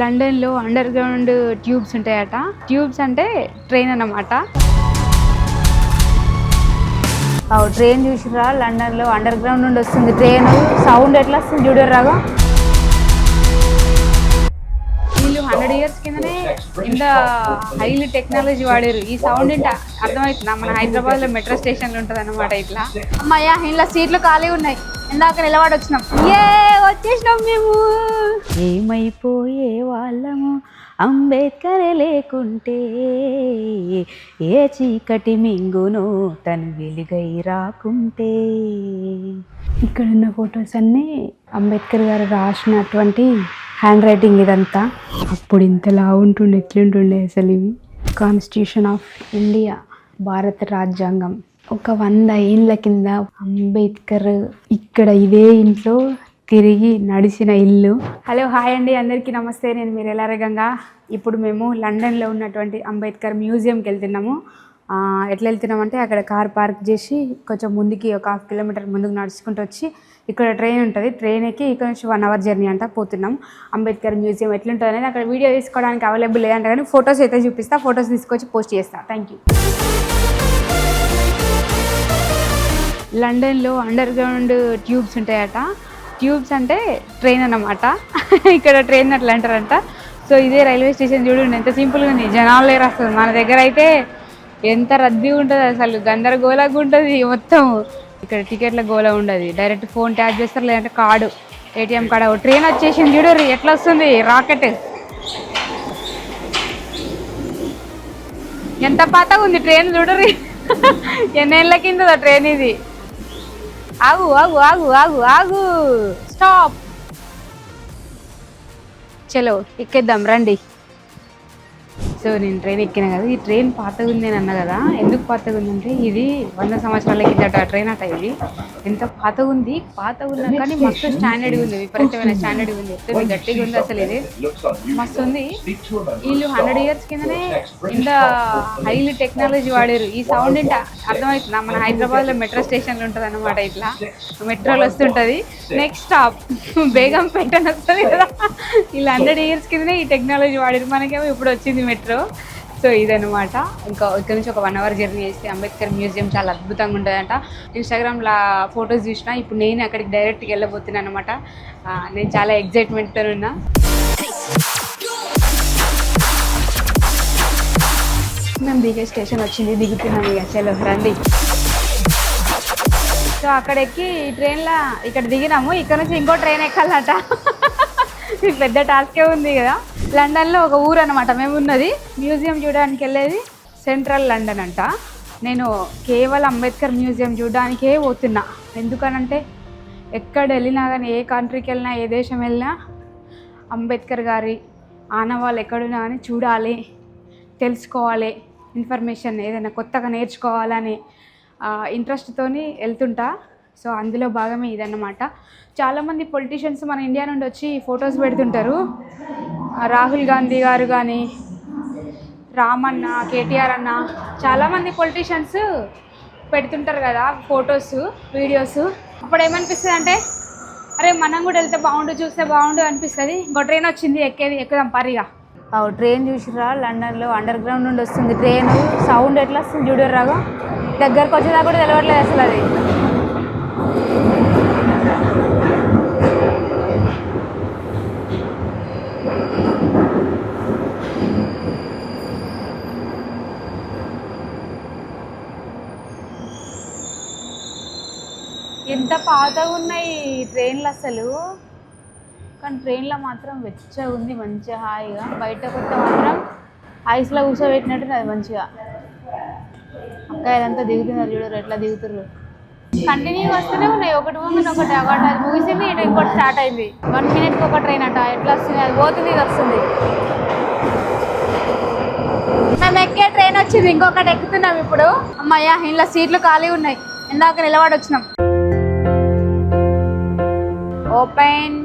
లండన్లో under ground tubes ఉంటాయట. Tubes అంటే ట్రైన్ అన్నమాట. ట్రైన్ చూసిరా, లండన్లో అండర్ గ్రౌండ్ నుండి వస్తుంది ట్రైన్. సౌండ్ ఎట్లా వస్తుంది చూడరాగా. వీళ్ళు 100 years కిందనే ఇంత హైలీ టెక్నాలజీ వాడారు. ఈ సౌండ్ ఏంటి అర్థమవుతుందా? మన హైదరాబాద్లో మెట్రో స్టేషన్లు ఉంటుంది అన్నమాట. ఇట్లా అమ్మాయ్యా, ఇంట్లో సీట్లు ఖాళీ ఉన్నాయి. ఇందాక నిలబడి వచ్చినాం. వచ్చేసినాం మేము. ఏమైపోయే వాళ్ళము అంబేద్కర్ లేకుంటే, ఏ చీకటి మింగునో తను వెలుగై రాకుంటే. ఇక్కడున్న ఫొటోస్ అన్నీ అంబేద్కర్ గారు రాసినటువంటి హ్యాండ్ రైటింగ్. ఇదంతా అప్పుడు ఇంతలా ఉంటుండే, ఎట్లుంటుండే అసలు. ఇవి కాన్స్టిట్యూషన్ ఆఫ్ ఇండియా, భారత రాజ్యాంగం. ఒక 100 ఏళ్ళ కింద అంబేద్కర్ ఇక్కడ ఇదే ఇంట్లో తిరిగి నడిచిన ఇల్లు. హలో, హాయ్ అండి, అందరికీ నమస్తే. నేను మీరు ఎలా రకంగా. ఇప్పుడు మేము లండన్లో ఉన్నటువంటి అంబేద్కర్ మ్యూజియంకి వెళ్తున్నాము. ఎట్లా వెళ్తున్నామంటే, అక్కడ కార్ పార్క్ చేసి కొంచెం ముందుకి ఒక 1/2 kilometer ముందుకు నడుచుకుంటూ వచ్చి ఇక్కడ ట్రైన్ ఉంటుంది. ట్రైన్ ఎక్కి ఇక్కడ నుంచి 1 hour జర్నీ అంట పోతున్నాం. అంబేద్కర్ మ్యూజియం ఎట్లుంటుంది అనేది అక్కడ వీడియో తీసుకోవడానికి అవైలబుల్ లేదంట, కానీ ఫొటోస్ అయితే చూపిస్తా. ఫొటోస్ తీసుకొచ్చి పోస్ట్ చేస్తా. Thank you. లండన్లో అండర్ గ్రౌండ్ ట్యూబ్స్ ఉంటాయట. ట్యూబ్స్ అంటే ట్రైన్ అన్నమాట. ఇక్కడ ట్రైన్ అట్లా అంటారంట. సో ఇదే రైల్వే స్టేషన్ చూడండి, ఎంత సింపుల్గా ఉంది. జనాలు లేరు అసలు. మన దగ్గర అయితే ఎంత రద్దీ ఉంటుంది అసలు, గందరగోళంగా ఉంటుంది మొత్తం. ఇక్కడ టికెట్ల గోళ ఉండదు. డైరెక్ట్ ఫోన్ ట్యాప్ చేస్తారు, లేదంటే కార్డు, ఏటీఎం కార్డు. ట్రైన్ వచ్చేసింది చూడరు ఎట్లా వస్తుంది, రాకెట్. ఎంత పాతగా ఉంది ట్రైన్ చూడరు. ఎన్నేళ్ళ కింద ట్రైన్ ఇది. ఆగు ఆగు ఆగు ఆగు ఆగు, స్టాప్. చలో ఎక్కేద్దాం రండి. సో నేను ట్రైన్ ఎక్కినా కదా. ఈ ట్రైన్ పాతగా ఉంది అని అన్నా కదా. ఎందుకు పాతగా ఉందంటే, ఇది 100 సంవత్సరాల కిందట ట్రైన్ అట. ఇది ఎంత పాతగా ఉంది. పాతగా ఉన్నా కానీ మస్తు స్టాండర్డ్గా ఉంది, విపరీతమైన స్టాండర్డ్గా ఉంది. ఎప్పుడు గట్టిగా ఉంది అసలు. ఇది మస్తు ఉంది. వీళ్ళు 100 years కిందనే ఇంత హైలీ టెక్నాలజీ వాడారు. ఈ సౌండ్ ఏంటి అర్థమవుతుందా? మన హైదరాబాద్లో మెట్రో స్టేషన్లు ఉంటుంది అన్నమాట. ఇట్లా మెట్రోలు వస్తుంటుంది. నెక్స్ట్ స్టాప్ బేగంపేట అని వస్తుంది కదా. వీళ్ళు 100 years కిందనే ఈ టెక్నాలజీ వాడారు. మనకేమో ఇప్పుడు వచ్చింది మెట్రో. సో ఇదనమాట. ఇంకా ఇక్కడ నుంచి ఒక 1 hour జర్నీ చేస్తే అంబేద్కర్ మ్యూజియం చాలా అద్భుతంగా ఉంటుందంట. ఇన్స్టాగ్రామ్లో ఫొటోస్ చూసిన. ఇప్పుడు నేను అక్కడికి డైరెక్ట్గా వెళ్ళబోతున్నాను అనమాట. నేను చాలా ఎగ్జైట్మెంట్తో ఉన్నా. మేము దిగే స్టేషన్ వచ్చింది, దిగుతున్నాం. ఇక చలో రండి. సో అక్కడ ఎక్కి ఈ ట్రైన్లో ఇక్కడ దిగినాము. ఇక్కడ నుంచి ఇంకో ట్రైన్ ఎక్కాలట. పెద్ద టాస్కే ఉంది కదా. లండన్లో ఒక ఊరు అనమాట మేము ఉన్నది. మ్యూజియం చూడడానికి వెళ్ళేది సెంట్రల్ లండన్ అంట. నేను కేవలం అంబేద్కర్ మ్యూజియం చూడడానికే పోతున్నా. ఎందుకనంటే ఎక్కడ వెళ్ళినా కానీ, ఏ కంట్రీకి వెళ్ళినా, ఏ దేశం వెళ్ళినా అంబేద్కర్ గారి ఆనవాళ్ళు ఎక్కడున్నా కానీ చూడాలి, తెలుసుకోవాలి, ఇన్ఫర్మేషన్ ఏదైనా కొత్తగా నేర్చుకోవాలని ఇంట్రెస్ట్తోని వెళ్తుంటా. సో అందులో భాగమే ఇదన్నమాట. చాలామంది పొలిటీషియన్స్ మన ఇండియా నుండి వచ్చి ఫొటోస్ పెడుతుంటారు. రాహుల్ గాంధీ గారు కానీ, రామన్న, కేటీఆర్ అన్న, చాలామంది పొలిటీషియన్స్ పెడుతుంటారు కదా ఫొటోస్, వీడియోస్. అప్పుడు ఏమనిపిస్తుంది అంటే, అరే మనం కూడా వెళ్తే బాగుండు, చూస్తే బాగుండు అనిపిస్తుంది. ఇంకో ట్రైన్ వచ్చింది, ఎక్కుదాం పరిగా. ట్రైన్ చూసిరా, లండన్లో అండర్ గ్రౌండ్ నుండి వస్తుంది ట్రైన్. సౌండ్ ఎట్లా వస్తుంది చూడరాగా. దగ్గరకు వచ్చేదా కూడా తెలవట్లేదు అసలు. అది ఎంత పాతగా ఉన్నాయి ట్రైన్లు అసలు. కానీ ట్రైన్లో మాత్రం వెచ్చగా ఉంది, మంచిగా హాయిగా. బయట కొత్త మాత్రం ఐస్లో కూర్చోబెట్టినట్టు అది మంచిగా. అక్కాయిలంతా దిగుతున్నారు చూడరు ఎట్లా దిగుతున్నారు. కంటిన్యూ వస్తూనే ఉన్నాయి, ఒకటి ముందు ఒకటి. అది ముగిసింది, ఇటు ఇంకోటి స్టార్ట్ అయింది. 1 minute ఒక ట్రైన్ అట. ఎట్లా వస్తుంది, అది పోతుంది, ఇది వస్తుంది. మేము ఎక్కే ట్రైన్ వచ్చింది, ఇంకొకటి ఎక్కుతున్నాం ఇప్పుడు. అమ్మాయ్యా, ఇంట్లో సీట్లు ఖాళీ ఉన్నాయి. ఇందాక నిలబడి వచ్చినాం. Open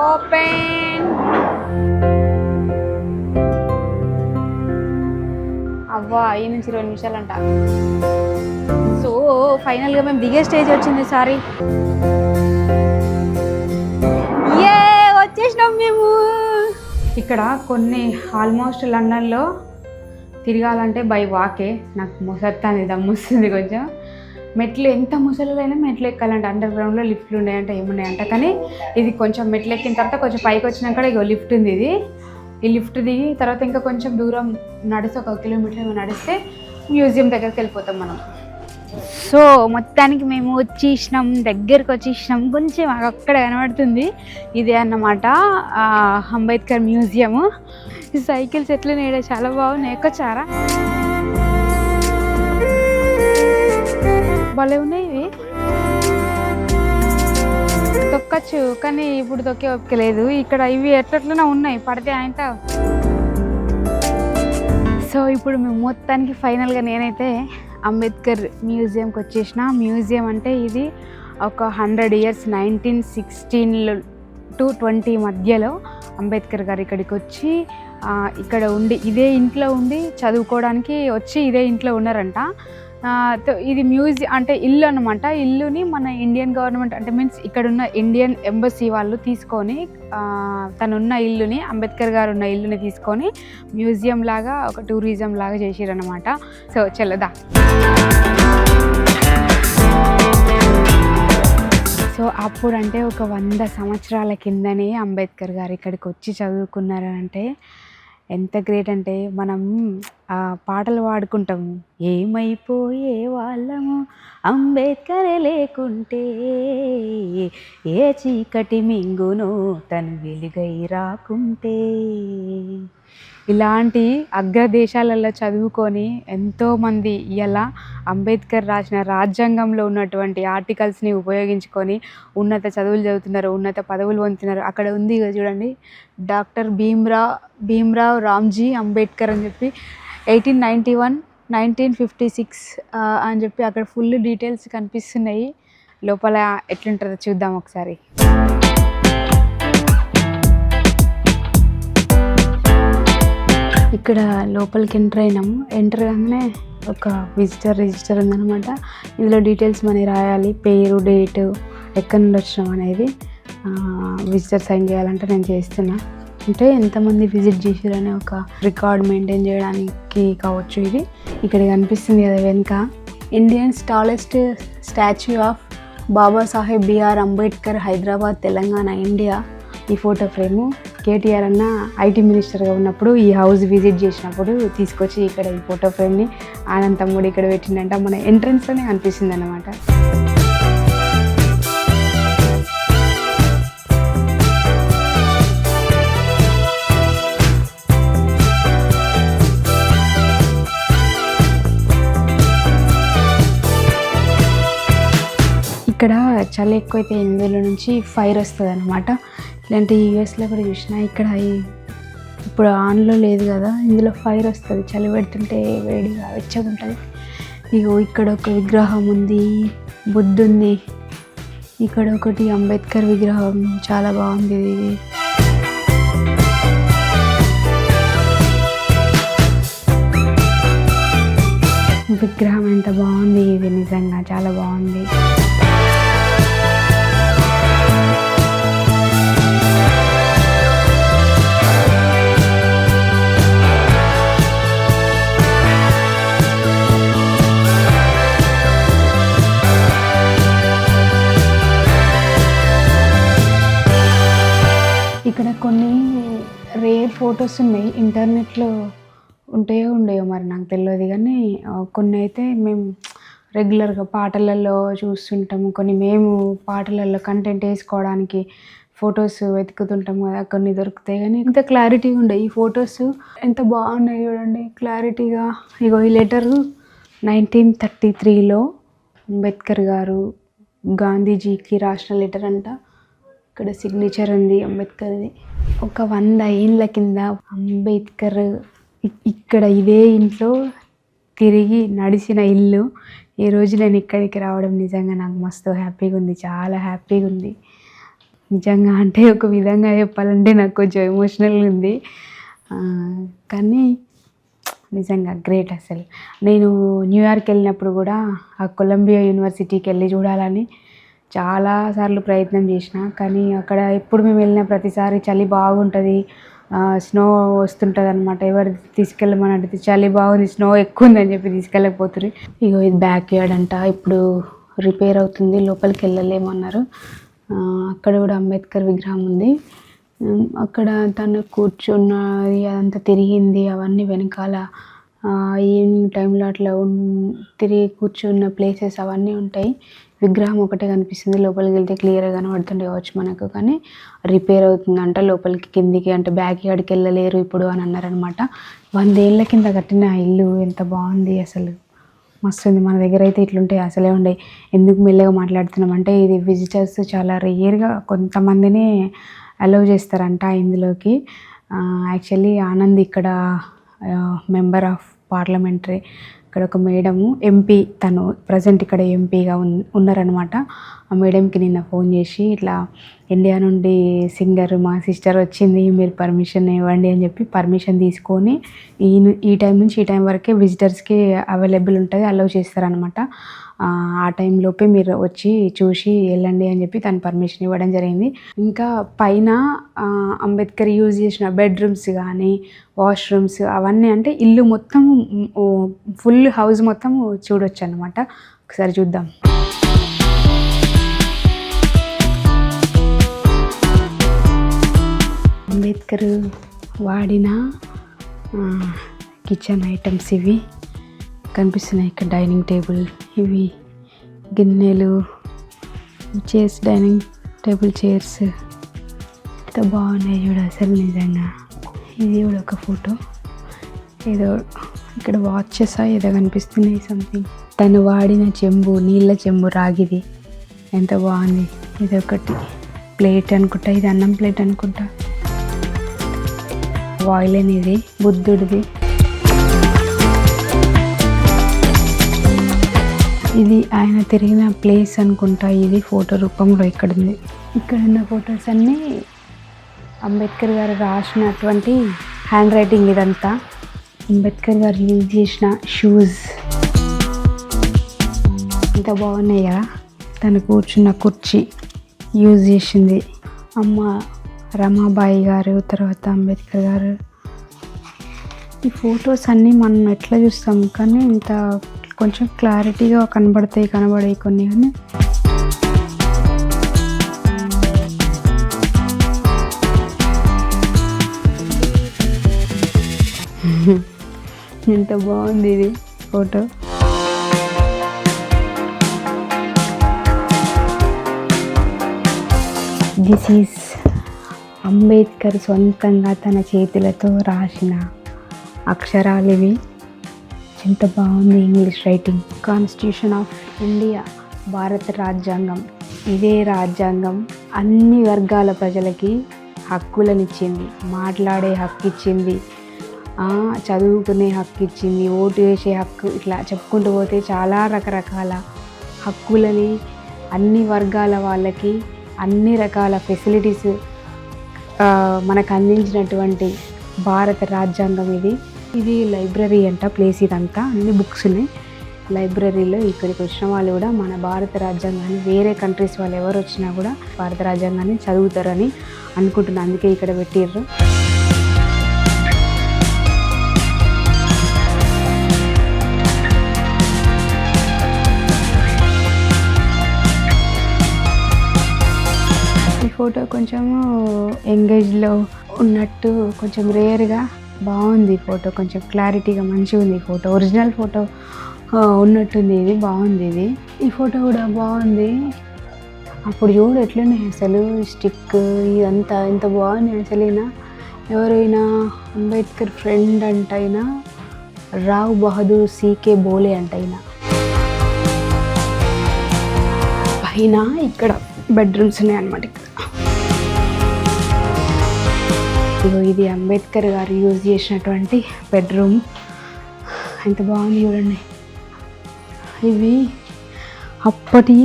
open. అవ్వా, ఈ నుంచి 2 నిమిషాలంట. సో ఫైనల్గా మేము దిగే స్టేజ్ వచ్చింది. సారీ, వచ్చేసినాం మేము. ఇక్కడ కొన్ని ఆల్మోస్ట్ లండన్లో తిరగాలంటే బై వాకే. నాకు మొసత్తాన్ని దమ్ముస్తుంది కొంచెం. మెట్లు ఎంత ముసలిలైనా మెట్లు ఎక్కాలంటే అండర్ గ్రౌండ్లో లిఫ్ట్లు ఉన్నాయంట ఏమున్నాయంట. కానీ ఇది కొంచెం మెట్లు ఎక్కిన తర్వాత కొంచెం పైకి వచ్చినాక ఇగో లిఫ్ట్ ఉంది. ఈ లిఫ్ట్ దిగి తర్వాత ఇంకా కొంచెం దూరం నడిస్తే 1 కిలోమీటర్ నడిస్తే మ్యూజియం దగ్గరికి వెళ్ళిపోతాం మనం. సో మొత్తానికి మేము వచ్చేసినాం, దగ్గరకు వచ్చేసినాం. కొంచెం అక్కడ కనబడుతుంది ఇదే అన్నమాట అంబేద్కర్ మ్యూజియము. ఈ సైకిల్స్ ఎట్లా నేడ చాలా బాగున్నాయి. ఎక్కొచ్చారా? భలే ఉన్నాయి ఇవి. తొక్కచ్చు కానీ ఇప్పుడు తొక్కే ఓపిక లేదు. ఇక్కడ ఇవి ఎట్లట్లనే ఉన్నాయి, పడితే ఆయన. సో ఇప్పుడు మేము మొత్తానికి ఫైనల్గా నేనైతే అంబేద్కర్ మ్యూజియంకి వచ్చేసిన. మ్యూజియం అంటే ఇది ఒక 100 years 1916 to 20 మధ్యలో అంబేద్కర్ గారు ఇక్కడికి వచ్చి ఇక్కడ ఉండి ఇదే ఇంట్లో ఉండి చదువుకోవడానికి వచ్చి ఇదే ఇంట్లో ఉన్నారంట. ఇది మ్యూజియం అంటే ఇల్లు అనమాట. ఇల్లుని మన ఇండియన్ గవర్నమెంట్ అంటే మీన్స్ ఇక్కడున్న ఇండియన్ ఎంబసీ వాళ్ళు తీసుకొని తనున్న ఇల్లుని, అంబేద్కర్ గారు ఉన్న ఇల్లుని తీసుకొని మ్యూజియం లాగా ఒక టూరిజం లాగా చేసిరనమాట. సో చల్లదా. సో అప్పుడంటే ఒక 100 సంవత్సరాల కిందనే అంబేద్కర్ గారు ఇక్కడికి వచ్చి చదువుకున్నారంటే ఎంత గ్రేట్ అంటే మనం పాటలు పాడుకుంటాము, ఏమైపోయే వాళ్ళము అంబేద్కర్ లేకుంటే, ఏ చీకటి మింగునో తను వెలుగై రాకుంటే. ఇలాంటి అగ్రదేశాలలో చదువుకొని ఎంతోమంది ఇలా అంబేద్కర్ రాసిన రాజ్యాంగంలో ఉన్నటువంటి ఆర్టికల్స్ని ఉపయోగించుకొని ఉన్నత చదువులు చదువుతున్నారు, ఉన్నత పదవులు పొందుతున్నారు. అక్కడ ఉంది చూడండి, డాక్టర్ భీమ్రావ్ రామ్జీ అంబేద్కర్ అని చెప్పి 1891 1956 అని చెప్పి అక్కడ ఫుల్ డీటెయిల్స్ కనిపిస్తున్నాయి. లోపల ఎట్లుంటుందో చూద్దాం ఒకసారి. ఇక్కడ లోపలికి ఎంటర్ అయినాము. ఎంటర్ కాగానే ఒక విజిటర్ రిజిస్టర్ ఉందన్నమాట. ఇందులో డీటెయిల్స్ మనకి రాయాలి, పేరు, డేటు, ఎక్కడి నుండి వచ్చినాం అనేది. విజిటర్ సైన్ చేయాలంటే నేను చేస్తున్నా. అంటే ఎంతమంది విజిట్ చేసారనే ఒక రికార్డ్ మెయింటైన్ చేయడానికి కావచ్చు ఇది. ఇక్కడ కనిపిస్తుంది కదా వెనుక, Indians tallest statue of Babasaheb B R Ambedkar, Hyderabad, Telangana, India. ఈ ఫోటో ఫ్రేము కేటీఆర్ అన్న ఐటీ మినిస్టర్గా ఉన్నప్పుడు ఈ హౌస్ విజిట్ చేసినప్పుడు తీసుకొచ్చి ఇక్కడ ఈ ఫోటో ఫ్రేమ్ని ఆనంద్ తమ్ముడు ఇక్కడ పెట్టిందంట. మన ఎంట్రన్స్లోనే కనిపిస్తుంది అన్నమాట. ఇక్కడ చలి ఎక్కువైతే ఇందులో నుంచి ఫైర్ వస్తుంది అనమాట. ఇలాంటి యూఎస్లో కూడా చూసిన. ఇక్కడ ఇప్పుడు ఆన్లో లేదు కదా, ఇందులో ఫైర్ వస్తుంది. చలి పెడుతుంటే వేడిగా వెచ్చగా ఉంటుంది. ఇగో ఇక్కడ ఒక విగ్రహం ఉంది, బుద్ధుంది. ఇక్కడ ఒకటి అంబేద్కర్ విగ్రహం చాలా బాగుంది. ఇది విగ్రహం ఎంత బాగుంది, ఇది నిజంగా చాలా బాగుంది. ఇక్కడ కొన్ని రేర్ ఫొటోస్ ఉన్నాయి, ఇంటర్నెట్లో ఉండేవో మరి నాకు తెలియదు. కానీ కొన్ని అయితే మేము రెగ్యులర్గా పాటలలో చూస్తుంటాము, కొన్ని మేము పాటలలో కంటెంట్ వేసుకోవడానికి ఫొటోస్ వెతుకుతుంటాం కదా, కొన్ని దొరుకుతాయి. కానీ ఇంత క్లారిటీగా ఉండే ఈ ఫొటోస్ ఎంత బాగున్నాయి చూడండి, క్లారిటీగా. ఇగో ఈ లెటరు 1933లో అంబేద్కర్ గారు గాంధీజీకి రాసిన లెటర్ అంట. ఇక్కడ సిగ్నేచర్ ఉంది అంబేద్కర్ది. ఒక 100 ఏళ్ళ కింద అంబేద్కర్ ఇక్కడ ఇదే ఇంట్లో తిరిగి నడిచిన ఇల్లు. ఈరోజు నేను ఇక్కడికి రావడం నిజంగా నాకు మస్తు హ్యాపీగా ఉంది, చాలా హ్యాపీగా ఉంది నిజంగా. అంటే ఒక విధంగా చెప్పాలంటే నాకు కొంచెం ఎమోషనల్గా ఉంది. కానీ నిజంగా గ్రేట్. అసలు నేను న్యూయార్క్ వెళ్ళినప్పుడు కూడా ఆ కొలంబియా యూనివర్సిటీకి వెళ్ళి చూడాలని చాలాసార్లు ప్రయత్నం చేసిన. కానీ అక్కడ ఎప్పుడు మేము వెళ్ళిన ప్రతిసారి చలి బాగుంటుంది, స్నో వస్తుంటుంది అనమాట. ఎవరు తీసుకెళ్ళమని అంటే చలి బాగుంది, స్నో ఎక్కువ ఉందని చెప్పి తీసుకెళ్ళకపోతుర్రు. ఇగో ఇది బ్యాక్ యార్డ్ అంట, ఇప్పుడు రిపేర్ అవుతుంది, లోపలికి వెళ్ళలేమన్నారు. అక్కడ కూడా అంబేద్కర్ విగ్రహం ఉంది. అక్కడ తను కూర్చున్నది అదంతా తిరిగింది, అవన్నీ వెనకాల ఈవినింగ్ టైంలో అట్లా తిరిగి కూర్చున్న ప్లేసెస్ అవన్నీ ఉంటాయి. విగ్రహం ఒకటే కనిపిస్తుంది, లోపలికి వెళ్తే క్లియర్గా కనబడుతుండే కావచ్చు మనకు, కానీ రిపేర్ అవుతుందంట. లోపలికి కిందికి అంటే బ్యాక్ యార్డ్కి వెళ్ళలేరు ఇప్పుడు అని అన్నారనమాట. 100 ఏళ్ళ కింద కట్టిన ఇల్లు ఎంత బాగుంది అసలు, మస్తు ఉంది. మన దగ్గర అయితే ఇట్లుంటాయి అసలే ఉండే. ఎందుకు మెల్లగా మాట్లాడుతున్నాం అంటే ఇది విజిటర్స్ చాలా రేర్గా కొంతమందినే అలౌ చేస్తారంట ఇందులోకి. యాక్చువల్లీ ఆనంద్ ఇక్కడ మెంబర్ ఆఫ్ పార్లమెంటరీ, ఇక్కడ ఒక మేడము ఎంపీ, తను ప్రజెంట్ ఇక్కడ ఎంపీగా ఉన్నారనమాట. ఆ మేడంకి నిన్న ఫోన్ చేసి ఇట్లా ఇండియా నుండి సింగర్ మా సిస్టర్ వచ్చింది, మీరు పర్మిషన్ ఇవ్వండి అని చెప్పి పర్మిషన్ తీసుకొని ఈ టైం నుంచి ఈ టైం వరకే విజిటర్స్కి అవైలబుల్ ఉంటుంది, అలౌ చేస్తారనమాట. ఆ టైంలోపే మీరు వచ్చి చూసి వెళ్ళండి అని చెప్పి తను పర్మిషన్ ఇవ్వడం జరిగింది. ఇంకా పైన అంబేద్కర్ యూజ్ చేసిన బెడ్రూమ్స్ కానీ వాష్రూమ్స్ అవన్నీ అంటే ఇల్లు మొత్తం ఫుల్ హౌస్ మొత్తం చూడొచ్చు అనమాట. ఒకసారి చూద్దాం. అంబేద్కర్ వాడిన కిచెన్ ఐటమ్స్ ఇవి కనిపిస్తున్నాయి. ఇక్కడ డైనింగ్ టేబుల్, ఇవి గిన్నెలు, చైర్స్, డైనింగ్ టేబుల్ చైర్స్ ఎంత బాగున్నాయి చూడ అసలు నిజంగా. ఇది కూడా ఒక ఫోటో, ఏదో ఇక్కడ వాచెస్ ఏదో కనిపిస్తున్నాయి సంథింగ్. తను వాడిన చెంబు, నీళ్ళ చెంబు రాగిది, ఎంత బాగుంది. ఇది ఒకటి ప్లేట్ అనుకుంటా, ఇది అన్నం ప్లేట్ అనుకుంటా. వాయిలెన్, ఇది బుద్ధుడిది. ఇది ఆయన తిరిగిన ప్లేస్ అనుకుంటా, ఇది ఫోటో రూపంలో ఇక్కడ ఉంది. ఇక్కడ ఉన్న ఫొటోస్ అన్నీ అంబేద్కర్ గారు రాసినటువంటి హ్యాండ్ రైటింగ్. ఇదంతా అంబేద్కర్ గారు యూజ్ చేసిన షూస్ ఎంత బాగున్నాయి కదా. తను కూర్చున్న కుర్చీ యూజ్ చేసింది అమ్మ రమాబాయి గారు, తర్వాత అంబేద్కర్ గారు. ఈ ఫొటోస్ అన్నీ మనం ఎట్లా చూస్తాం, కానీ ఇంత కొంచెం క్లారిటీగా కనబడతాయి కొన్ని. కానీ ఎంత బాగుంది ఇది ఫోటో. దిస్ ఈజ్ అంబేద్కర్ సొంతంగా తన చేతులతో రాసిన అక్షరాలు ఇవి. ఎంత బాగుంది English writing. Constitution of India, భారత రాజ్యాంగం. ఇదే రాజ్యాంగం అన్ని వర్గాల ప్రజలకి హక్కులనిచ్చింది, మాట్లాడే హక్కు ఇచ్చింది, చదువుకునే హక్కు ఇచ్చింది, ఓటు వేసే హక్కు, ఇట్లా చెప్పుకుంటూ పోతే చాలా రకరకాల హక్కులని అన్ని వర్గాల వాళ్ళకి అన్ని రకాల ఫెసిలిటీస్ మనకు అందించినటువంటి భారత రాజ్యాంగం ఇది. ఇది లైబ్రరీ అంట ప్లేస్, ఇదంతా అన్ని బుక్స్ ఉన్నాయి లైబ్రరీలో. ఇక్కడికి వచ్చిన వాళ్ళు కూడా మన భారత రాజ్యాంగాన్ని, వేరే కంట్రీస్ వాళ్ళు ఎవరు వచ్చినా కూడా భారత రాజ్యాంగాన్ని చదువుతారని అనుకుంటున్నాను, అందుకే ఇక్కడ పెట్టిర్రు. ఈ ఫోటో కొంచెము ఎంగేజ్లో ఉన్నట్టు కొంచెం రేర్గా బాగుంది ఫోటో, కొంచెం క్లారిటీగా మంచిగా ఉంది ఫోటో. ఒరిజినల్ ఫోటో ఉన్నట్టుంది, ఇది బాగుంది. ఈ ఫోటో కూడా బాగుంది. అప్పుడు చూడు ఎట్లున్నాయి అసలు, స్టిక్ ఇదంతా ఎంత బాగుంది అసలు. ఎవరైనా అంబేద్కర్ ఫ్రెండ్ అంట, అయినా రావ్ బహదూర్ సీకే బోలే అంట. పైన ఇక్కడ బెడ్రూమ్స్ ఉన్నాయి అన్నమాట. ఇది అంబేద్కర్ గారు యూజ్ చేసినటువంటి బెడ్రూమ్, ఎంత బాగుంది చూడండి. ఇవి అప్పటి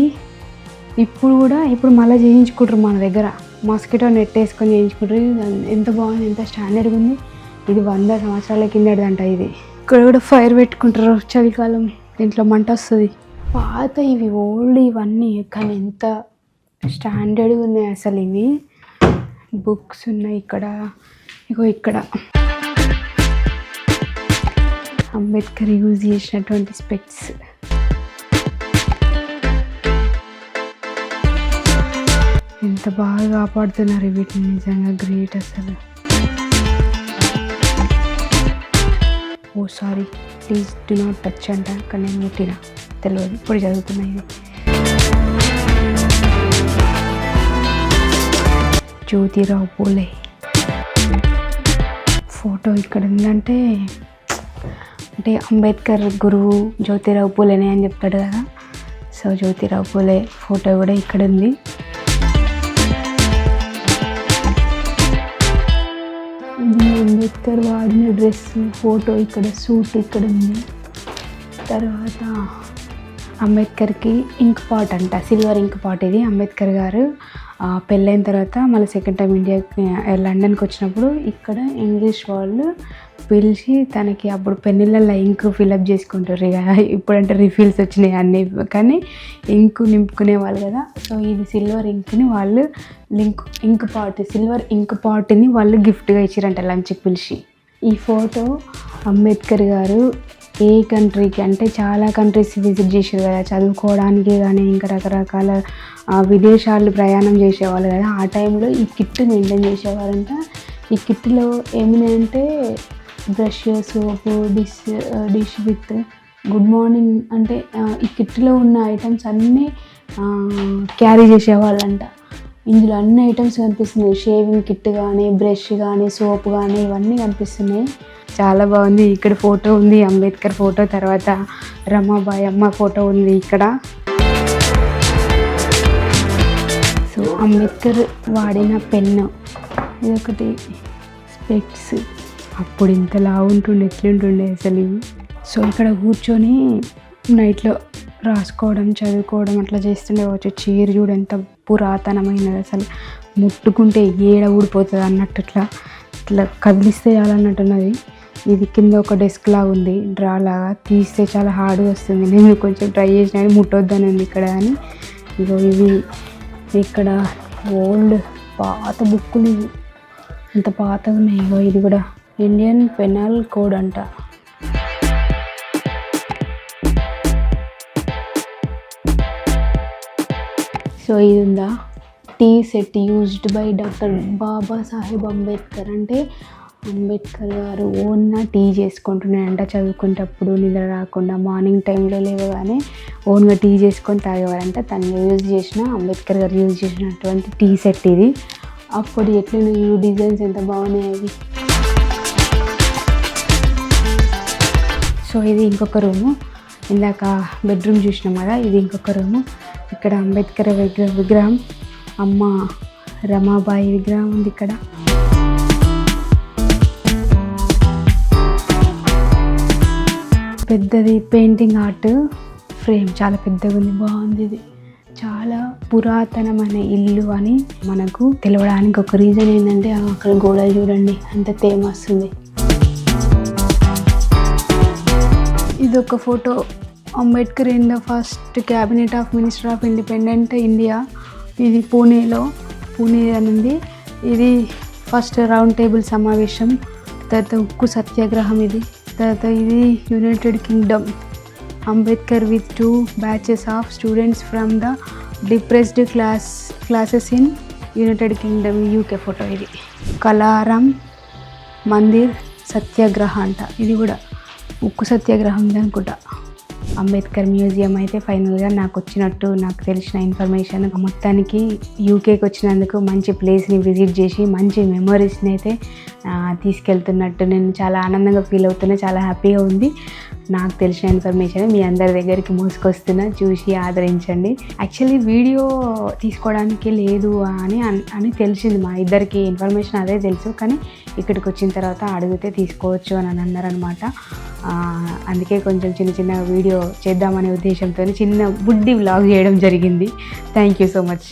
ఇప్పుడు కూడా ఇప్పుడు మళ్ళీ చేయించుకుంటారు మన దగ్గర, మస్కిటో నెట్ వేసుకొని చేయించుకుంటారు. ఎంత బాగుంది, ఎంత స్టాండర్డ్గా ఉంది. ఇది 100 సంవత్సరాల కిందటిదంట. ఇది ఇక్కడ కూడా ఫైర్ పెట్టుకుంటారు చలికాలం, దీంట్లో మంట వస్తుంది. పాత ఇవి ఓల్డ్ ఇవన్నీ, కానీ ఎంత స్టాండర్డ్గా ఉన్నాయి అసలు. ఇవి బుక్స్ ఉన్నాయి ఇక్కడ, ఇగో ఇక్కడ అంబేద్కర్ యూజ్ చేసినటువంటి స్పెక్ట్స్. ఎంత బాగా కాపాడుతున్నారు వీటిని, నిజంగా గ్రేట్ అసలు. Oh sorry, please do not touch అంట, కానీ నేను ముట్టినా తెలియదు, ఇప్పుడు చదువుతున్నా. ఇది జ్యోతిరావు పూలే ఫోటో ఇక్కడ ఉందంటే, అంటే అంబేద్కర్ గురువు జ్యోతిరావు పూలేనే అని చెప్తాడు కదా, సో జ్యోతిరావు పూలే ఫోటో కూడా ఇక్కడ ఉంది. అంబేద్కర్ వాడిన డ్రెస్ ఫోటో ఇక్కడ, సూట్ ఇక్కడ ఉంది. తర్వాత అంబేద్కర్కి ఇంక్ పాట్ అంట, సిల్వర్ ఇంక్ పాట్. ఇది అంబేద్కర్ గారు పెళ్ళైన తర్వాత మళ్ళీ సెకండ్ టైం ఇండియాకి లండన్కి వచ్చినప్పుడు ఇక్కడ ఇంగ్లీష్ వాళ్ళు పిలిచి తనకి అప్పుడు పెన్నులలో ఇంక్ ఫిల్అప్ చేసుకుంటారు. ఇక ఇప్పుడంటే రిఫిల్స్ వచ్చినాయి అన్నీ, కానీ ఇంకు నింపుకునే వాళ్ళు కదా. సో ఇది సిల్వర్ ఇంక్ని వాళ్ళు ఇంక్ పాట్, సిల్వర్ ఇంక్ పాట్ని వాళ్ళు గిఫ్ట్గా ఇచ్చారంట లంచ్కి పిలిచి. ఈ ఫోటో అంబేద్కర్ గారు ఏ కంట్రీకి అంటే చాలా కంట్రీస్ విజిట్ చేశారు కదా చదువుకోవడానికి, కానీ ఇంకా రకరకాల విదేశాలు ప్రయాణం చేసేవాళ్ళు కదా. ఆ టైంలో ఈ కిట్ మెయింటైన్ చేసేవారంట. ఈ కిట్లో ఏమినాయంటే brush, soap, dish with good morning అంటే ఈ కిట్లో ఉన్న ఐటమ్స్ అన్నీ క్యారీ చేసేవాళ్ళంట. ఇందులో అన్ని ఐటమ్స్ కనిపిస్తున్నాయి, షేవింగ్ కిట్ కానీ, బ్రష్ కానీ, సోప్ కానీ, ఇవన్నీ కనిపిస్తున్నాయి. చాలా బాగుంది. ఇక్కడ ఫోటో ఉంది, అంబేద్కర్ ఫోటో, తర్వాత రమాబాయి అమ్మ ఫోటో ఉంది ఇక్కడ. సో అంబేద్కర్ వాడిన పెన్ను ఇదొకటి, స్పెక్ట్స్. అప్పుడు ఇంతలా ఉంటుండే, ఎట్లుంటుండే అసలు ఇవి. సో ఇక్కడ కూర్చొని నైట్లో రాసుకోవడం, చదువుకోవడం అట్లా చేస్తుండే కావచ్చు. చైర్ చూడు ఎంత పురాతనమైనది అసలు, ముట్టుకుంటే ఏడ ఊడిపోతుంది అన్నట్టు ఇట్లా కదిలిస్తే చాలన్నట్టున్నది. ఇది కింద ఒక డెస్క్ లాగా ఉంది, డ్రా లాగా, తీస్తే చాలా హార్డ్గా వస్తుంది. నేను కొంచెం ట్రై చేసిన కానీ ముట్టొద్దని ఉంది ఇక్కడ. కానీ ఇగో ఇవి ఇక్కడ ఓల్డ్ పాత బుక్కులు, ఇవి అంత పాతగా ఉన్నాయి. ఇగో ఇది కూడా ఇండియన్ పెనల్ కోడ్ అంట. సో ఇది ఉందా, tea set used by doctor Babasaheb Ambedkar. అంటే అంబేద్కర్ గారు ఓన్గా టీ చేసుకుంటున్నాడంట చదువుకునేటప్పుడు, నిద్ర రాకుండా మార్నింగ్ టైంలో లేవగానే ఓన్గా టీ చేసుకొని తాగేవారంట. తను యూజ్ చేసిన, అంబేద్కర్ గారు యూజ్ చేసినటువంటి టీ సెట్ ఇది. అప్పుడు ఎట్లయినా ఈ డిజైన్స్ ఎంత బాగున్నాయి అవి. సో ఇది ఇంకొక రూము, ఇందాక బెడ్రూమ్ చూసినాం కదా, ఇది ఇంకొక రూము. ఇక్కడ అంబేద్కర్ విగ్రహం, అమ్మ రమాబాయి విగ్రహం ఉంది ఇక్కడ. పెద్దది పెయింటింగ్ ఆర్ట్ ఫ్రేమ్, చాలా పెద్దగా ఉంది, బాగుంది. ఇది చాలా పురాతనమైన ఇల్లు అని మనకు తెలవడానికి ఒక రీజన్ ఏంటంటే అక్కడ గోడలు చూడండి అంత తేమ వస్తుంది. ఇది ఒక photo, Ambedkar in the first cabinet of minister of independent India. ఇది పూణే అనుంది. ఇది ఫస్ట్ రౌండ్ టేబుల్ సమావేశం, తర్వాత ఉక్కు సత్యాగ్రహం. ఇది తర్వాత ఇది United Kingdom, Ambedkar with 2 batches of students from the depressed classes in United Kingdom, UK photo. ఇది కలారం మందిర్ సత్యాగ్రహ అంట. ఇది కూడా ఉక్కు సత్యాగ్రహం అనుకుంటా. అంబేద్కర్ మ్యూజియం అయితే ఫైనల్గా నాకు వచ్చినట్టు, నాకు తెలిసిన ఇన్ఫర్మేషన్ మొత్తానికి యూకేకి వచ్చినందుకు మంచి ప్లేస్ని విజిట్ చేసి మంచి మెమరీస్ని అయితే తీసుకెళ్తున్నట్టు నేను చాలా ఆనందంగా ఫీల్ అవుతున్నా, చాలా హ్యాపీగా ఉంది. నాకు తెలిసిన ఇన్ఫర్మేషన్ మీ అందరి దగ్గరికి మోసుకొస్తున్నా, చూసి ఆదరించండి. యాక్చువల్లీ వీడియో తీసుకోవడానికి లేదు అని తెలిసింది, మా ఇద్దరికి ఇన్ఫర్మేషన్ అదే తెలుసు, కానీ ఇక్కడికి వచ్చిన తర్వాత అడిగితే తీసుకోవచ్చు అని అన్నారనమాట. అందుకే కొంచెం చిన్న వీడియో చేద్దామనే ఉద్దేశంతో చిన్న బుడ్డి వ్లాగ్ చేయడం జరిగింది. Thank you so much.